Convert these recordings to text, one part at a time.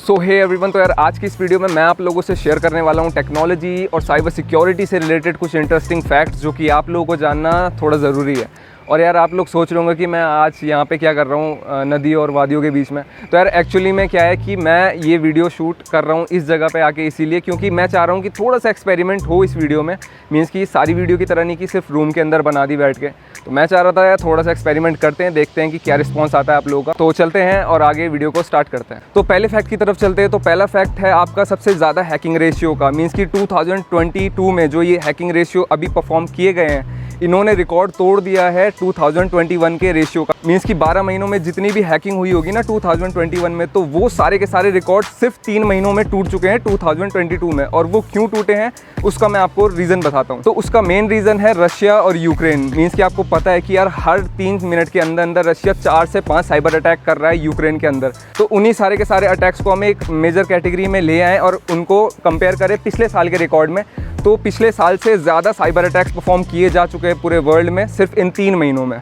सो hey everyone, तो यार आज की इस वीडियो में मैं आप लोगों से शेयर करने वाला हूँ टेक्नोलॉजी और साइबर सिक्योरिटी से रिलेटेड कुछ इंटरेस्टिंग फैक्ट्स जो कि आप लोगों को जानना थोड़ा ज़रूरी है। और यार आप लोग सोच रहे होंगे कि मैं आज यहाँ पे क्या कर रहा हूँ नदी और वादियों के बीच में। तो यार एक्चुअली में क्या है कि मैं ये वीडियो शूट कर रहा हूँ इस जगह पे आके इसीलिए क्योंकि मैं चाह रहा हूँ कि थोड़ा सा एक्सपेरिमेंट हो इस वीडियो में। मीन्स कि सारी वीडियो की तरह नहीं कि सिर्फ रूम के अंदर बना दी बैठ के। तो मैं चाह रहा था यार थोड़ा सा एक्सपेरिमेंट करते हैं, देखते हैं कि क्या रिस्पॉन्स आता है आप लोगों का। तो चलते हैं और आगे वीडियो को स्टार्ट करते हैं। तो पहले फैक्ट की तरफ चलते हैं। तो पहला फैक्ट है आपका सबसे ज़्यादा हैकिंग रेशियो का। मीन्स कि 2022 में जो ये हैकिंग रेशियो अभी परफॉर्म किए गए हैं, इन्होंने रिकॉर्ड तोड़ दिया है 2021 के रेशियो का। मीन्स कि 12 महीनों में जितनी भी हैकिंग हुई होगी ना 2021 में, तो वो सारे के सारे रिकॉर्ड सिर्फ 3 महीनों में टूट चुके हैं 2022 में। और वो क्यों टूटे हैं उसका मैं आपको रीज़न बताता हूँ। तो उसका मेन रीज़न है रशिया और यूक्रेन। मीन्स कि आपको पता है कि यार हर 3 मिनट के अंदर अंदर रशिया 4 से 5 साइबर अटैक कर रहा है यूक्रेन के अंदर। तो उन्हीं सारे के सारे अटैक्स को हम एक मेजर कैटेगरी में ले आएँ और उनको कंपेयर करें पिछले साल के रिकॉर्ड में। तो पिछले साल से ज़्यादा साइबर अटैक्स परफॉर्म किए जा चुके हैं पूरे वर्ल्ड में सिर्फ इन 3 महीनों में।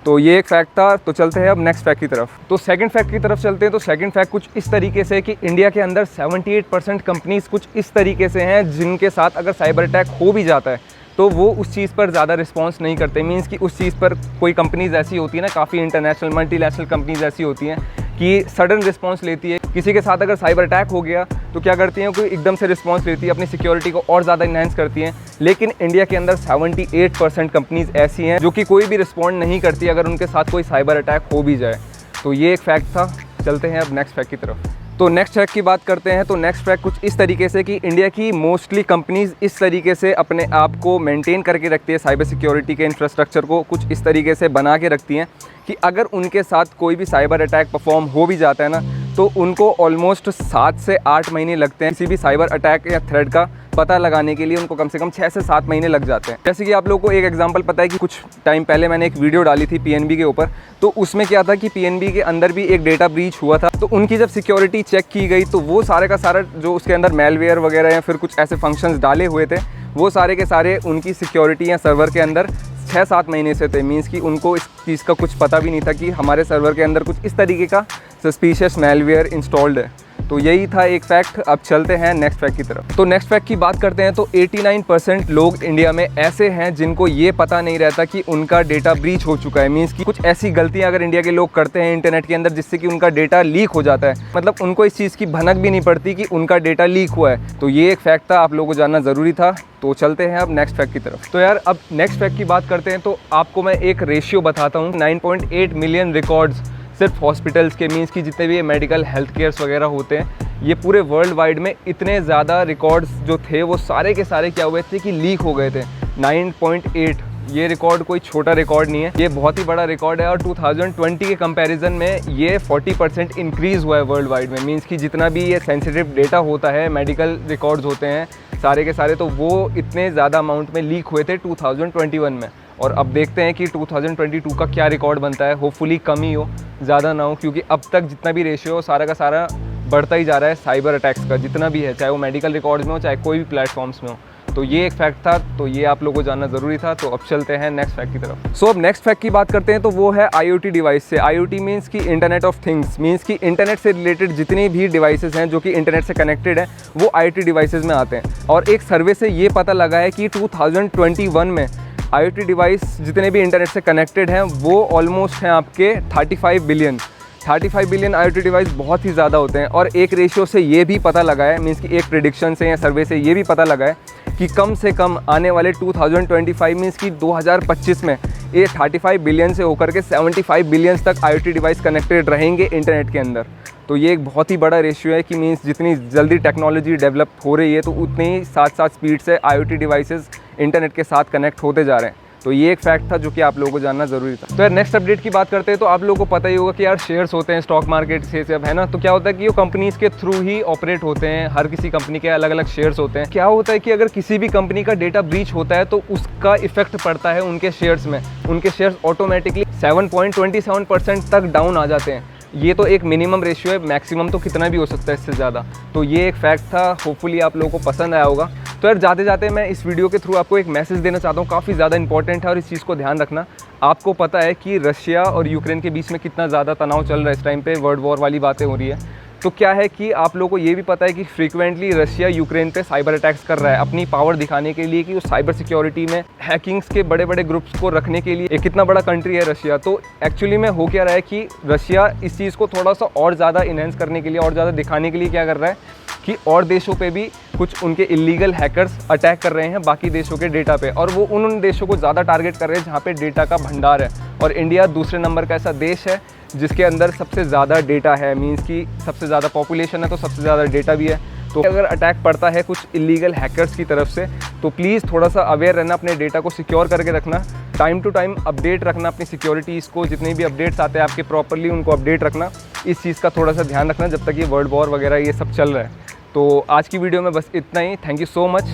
तो ये एक फैक्ट था। तो चलते हैं अब नेक्स्ट फैक्ट की तरफ। तो सेकंड फैक्ट की तरफ चलते हैं। तो सेकंड फैक्ट कुछ इस तरीके से कि इंडिया के अंदर 78% कंपनीज कुछ इस तरीके से हैं जिनके साथ अगर साइबर अटैक हो भी जाता है तो वो उस चीज़ पर ज़्यादा रिस्पॉन्स नहीं करते। मीन्स कि उस चीज़ पर कोई कंपनीज़ ऐसी होती है ना, काफ़ी इंटरनेशनल मल्टीनेशनल कंपनीज़ ऐसी होती हैं कि सडन रिस्पॉन्स लेती है। किसी के साथ अगर साइबर अटैक हो गया तो क्या करती हैं, कोई एकदम से रिस्पॉन्स लेती है, अपनी सिक्योरिटी को और ज़्यादा इन्हेंस करती हैं। लेकिन इंडिया के अंदर 78% कंपनीज़ ऐसी हैं जो कि कोई भी रिस्पॉन्ड नहीं करती अगर उनके साथ कोई साइबर अटैक हो भी जाए। तो ये एक फैक्ट था। चलते हैं अब नेक्स्ट फैक्ट की तरफ। तो नेक्स्ट फैक्ट की बात करते हैं। तो नेक्स्ट फैक्ट कुछ इस तरीके से कि इंडिया की मोस्टली कंपनीज़ इस तरीके से अपने आप को मेंटेन करके रखती है, साइबर सिक्योरिटी के इंफ्रास्ट्रक्चर को कुछ इस तरीके से बना के रखती हैं कि अगर उनके साथ कोई भी साइबर अटैक परफॉर्म हो भी जाता है ना, तो उनको ऑलमोस्ट 7 से 8 महीने लगते हैं किसी भी साइबर अटैक या थ्रेट का पता लगाने के लिए। उनको कम से कम 6 से 7 महीने लग जाते हैं। जैसे कि आप लोगों को एक एग्जांपल पता है कि कुछ टाइम पहले मैंने एक वीडियो डाली थी पीएनबी के ऊपर। तो उसमें क्या था कि पीएनबी के अंदर भी एक डेटा ब्रीच हुआ था। तो उनकी जब सिक्योरिटी चेक की गई तो वो सारे का सारा जो उसके अंदर मेलवेयर वगैरह या फिर कुछ ऐसे फंक्शंस डाले हुए थे, वो सारे के सारे उनकी सिक्योरिटी या सर्वर के अंदर 6-7 महीने से थे। मीन्स कि उनको इस चीज़ का कुछ पता भी नहीं था कि हमारे सर्वर के अंदर कुछ इस तरीके का सस्पिशियस मेलवेयर इंस्टॉल्ड है। तो यही था एक फैक्ट। अब चलते हैं नेक्स्ट फैक्ट की तरफ। तो नेक्स्ट फैक्ट की बात करते हैं। तो 89% लोग इंडिया में ऐसे हैं जिनको ये पता नहीं रहता कि उनका डेटा ब्रीच हो चुका है। मीन्स कि कुछ ऐसी गलतियां अगर इंडिया के लोग करते हैं इंटरनेट के अंदर जिससे कि उनका डेटा लीक हो जाता है, मतलब उनको इस चीज़ की भनक भी नहीं पड़ती कि उनका डेटा लीक हुआ है। तो ये एक फैक्ट था, आप लोगों को जानना ज़रूरी था। तो चलते हैं अब नेक्स्ट फैक्ट की तरफ। तो यार अब नेक्स्ट फैक्ट की बात करते हैं। तो आपको मैं एक रेशियो बताता हूँ। 9.8 मिलियन रिकॉर्ड्स सिर्फ हॉस्पिटल्स के, मीन्स कि जितने भी मेडिकल हेल्थ केयर्स वगैरह होते हैं, ये पूरे वर्ल्ड वाइड में इतने ज़्यादा रिकॉर्ड्स जो थे वो सारे के सारे क्या हुए थे कि लीक हो गए थे। 9.8 ये रिकॉर्ड कोई छोटा रिकॉर्ड नहीं है, ये बहुत ही बड़ा रिकॉर्ड है। और 2020 के कंपैरिजन में ये 40% इंक्रीज़ हुआ है वर्ल्ड वाइड में। मीन्स कि जितना भी ये सेंसिटिव डेटा होता है, मेडिकल रिकॉर्ड्स होते हैं सारे के सारे, तो वो इतने ज़्यादा अमाउंट में लीक हुए थे 2021 में। और अब देखते हैं कि 2022 का क्या रिकॉर्ड बनता है। होपफुली कम ही हो, ज़्यादा ना हो, क्योंकि अब तक जितना भी रेशियो हो सारा का सारा बढ़ता ही जा रहा है साइबर अटैक्स का, जितना भी है, चाहे वो मेडिकल रिकॉर्ड्स में हो चाहे कोई भी प्लेटफॉर्म्स में हो। तो ये एक फैक्ट था। तो ये आप लोगों को जानना ज़रूरी था। तो अब चलते हैं नेक्स्ट फैक्ट की तरफ। सो अब नेक्स्ट फैक्ट की बात करते हैं। तो वो है IoT डिवाइस से। IoT मीन्स कि इंटरनेट ऑफ थिंग्स। मीन्स कि इंटरनेट से रिलेटेड जितनी भी डिवाइसेस हैं जो कि इंटरनेट से कनेक्टेड है वो IoT डिवाइसेस में आते हैं। और एक सर्वे से ये पता लगा है कि 2021 में IoT डिवाइस जितने भी इंटरनेट से कनेक्टेड हैं वो ऑलमोस्ट हैं आपके 35 बिलियन। 35 बिलियन IoT डिवाइस बहुत ही ज़्यादा होते हैं। और एक रेशियो से ये भी पता लगा है, मीन्स कि एक प्रेडिक्शन से या सर्वे से ये भी पता लगा है कि कम से कम आने वाले 2025 मीन्स कि 2025 में ये 35 बिलियन से होकर के 75 बिलियन तक IoT डिवाइस कनेक्टेड रहेंगे इंटरनेट के अंदर। तो ये एक बहुत ही बड़ा रेशियो है कि मीन्स जितनी जल्दी टेक्नोलॉजी डेवलप हो रही है तो उतनी ही साथ स्पीड से IoT डिवाइसेस इंटरनेट के साथ कनेक्ट होते जा रहे हैं। तो ये एक फैक्ट था जो कि आप लोगों को जानना ज़रूरी था। तो यार नेक्स्ट अपडेट की बात करते हैं। तो आप लोगों को पता ही होगा कि यार शेयर्स होते हैं स्टॉक मार्केट से सब, है ना। तो क्या होता है कि वो कंपनीज़ के थ्रू ही ऑपरेट होते हैं। हर किसी कंपनी के अलग अलग शेयर्स होते हैं। क्या होता है कि अगर किसी भी कंपनी का डेटा ब्रीच होता है तो उसका इफेक्ट पड़ता है उनके शेयर्स में। उनके शेयर्स ऑटोमेटिकली 7.27% तक डाउन आ जाते हैं। ये तो एक मिनिमम रेशियो है, मैक्सिमम तो कितना भी हो सकता है इससे ज़्यादा। तो ये एक फैक्ट था। होपफुली आप लोगों को पसंद आया होगा। तो यार जाते जाते मैं इस वीडियो के थ्रू आपको एक मैसेज देना चाहता हूँ, काफ़ी ज़्यादा इंपॉर्टेंट है और इस चीज़ को ध्यान रखना। आपको पता है कि रशिया और यूक्रेन के बीच में कितना ज़्यादा तनाव चल रहा है इस टाइम पे, वर्ल्ड वॉर वाली बातें हो रही है। तो क्या है कि आप लोगों को ये भी पता है कि फ्रीक्वेंटली रशिया यूक्रेन पे साइबर अटैक्स कर रहा है अपनी पावर दिखाने के लिए कि वो साइबर सिक्योरिटी में हैकिंग्स के बड़े बड़े ग्रुप्स को रखने के लिए। एक कितना बड़ा कंट्री है रशिया। तो एक्चुअली में हो क्या रहा है कि रशिया इस चीज़ को थोड़ा सा और ज़्यादा इन्हेंस करने के लिए और ज़्यादा दिखाने के लिए क्या कर रहा है कि और देशों पे भी कुछ उनके इलीगल हैकर्स अटैक कर रहे हैं बाकी देशों के डेटा पे, और वो उन देशों को ज़्यादा टारगेट कर रहे हैं जहाँ पे डेटा का भंडार है। और इंडिया दूसरे नंबर का ऐसा देश है जिसके अंदर सबसे ज़्यादा डेटा है, मीन्स कि सबसे ज़्यादा पॉपुलेशन है तो सबसे ज़्यादा डेटा भी है। तो अगर अटैक पड़ता है कुछ इलीगल हैकर्स की तरफ से तो प्लीज़ थोड़ा सा अवेयर रहना, अपने डेटा को सिक्योर करके रखना, टाइम टू टाइम अपडेट रखना अपनी सिक्योरिटीज़ को, जितने भी अपडेट्स आते हैं आपके प्रॉपरली उनको अपडेट रखना। इस चीज़ का थोड़ा सा ध्यान रखना जब तक ये वर्ल्ड वॉर वगैरह ये सब चल रहा है। तो आज की वीडियो में बस इतना ही। Thank you so much.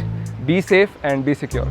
Be safe and be secure.